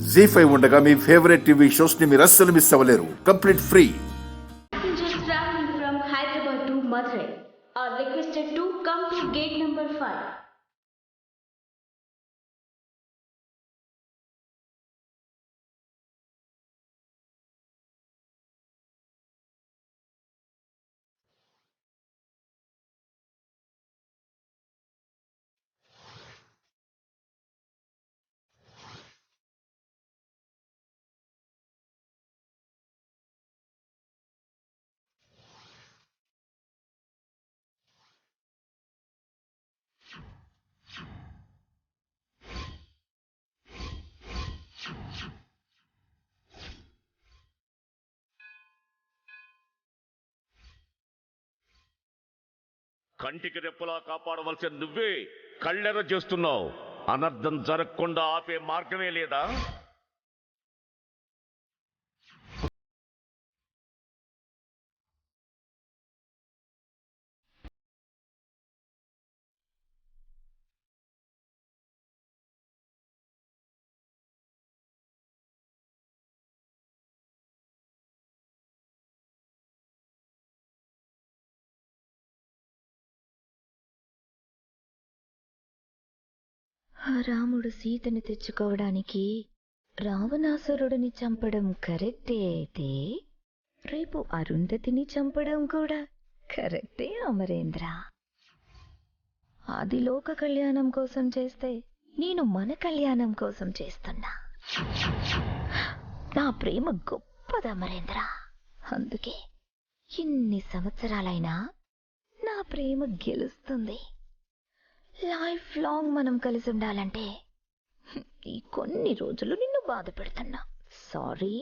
జీ5 ఉండగా మీ favourite TV shows ని మీరు అస్సలు మిస్ అవ్వలేరు. Complete free. Passengers traveling from Hyderabad to Madurai are requested to come to gate number 5. కంటికి రెప్పలా కాపాడవలసిన నువ్వే కళ్ళెర చేస్తున్నావు. అనర్థం జరగకుండా ఆపే మార్గమే లేదా? రాముడు సీతని తెచ్చుకోవడానికి రావణాసురుడిని చంపడం కరెక్టే అయితే రేపు అరుంధతిని చంపడం కూడా కరెక్టే అమరేంద్ర. అది లోక కళ్యాణం కోసం చేస్తే నేను మన కళ్యాణం కోసం చేస్తున్నా. నా ప్రేమ గొప్పది అమరేంద్ర. అందుకే ఎన్ని సంవత్సరాలైనా నా ప్రేమ గెలుస్తుంది. లైఫ్ లాంగ్ మనం కలిసి ఉండాలంటే ఈ కొన్ని రోజులు నిన్ను బాధ పెడుతున్నా. సారీ.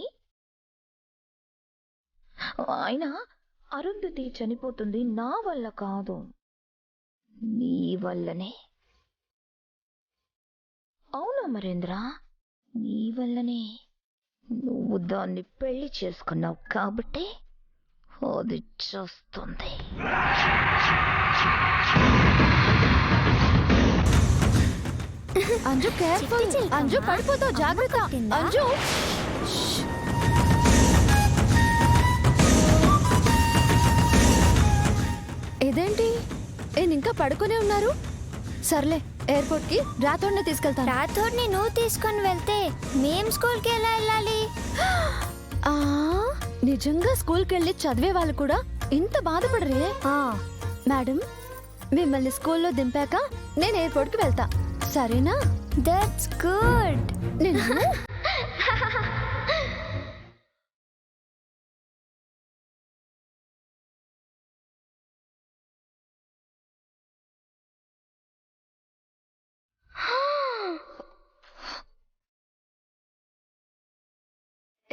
అయినా అరుంధతి చనిపోతుంది నా వల్ల కాదు, నీ వల్లనే. అవునా మరేంద్ర, నీ వల్లనే. నువ్వు దాన్ని పెళ్లి చేసుకున్నావు కాబట్టి అది చేస్తుంది. అంజు కేర్ఫుల్. అంజు పడిపోతావు, జాగ్రత్త. అంజు ఇదేంటి ఇంకా పడుకునే ఉన్నారు? సర్లే, ఎయిర్పోర్ట్ కి రాథోడ్ని తీసుకెళ్తాను. రాథోడ్ని నువ్వు తీసుకొని వెళ్తే మేం స్కూల్కి ఎలా వెళ్ళాలి? నిజంగా స్కూల్కి వెళ్ళి చదివే వాళ్ళు కూడా ఇంత బాధపడరే? మేడం, మిమ్మల్ని స్కూల్లో దింపాక నేను ఎయిర్పోర్ట్ కి వెళ్తా, సరేనా? That's good.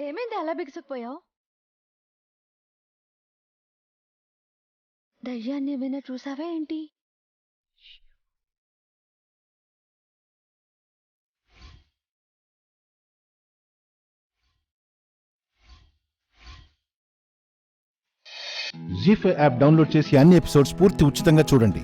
ఏమైంది అలా బిగుసుకుపోయావు? దయ్యాన్ని ఏమైనా చూసావా ఏంటి? జీ5 యాప్ డౌన్లోడ్ చేసి అన్ని ఎపిసోడ్స్ పూర్తి ఉచితంగా చూడండి.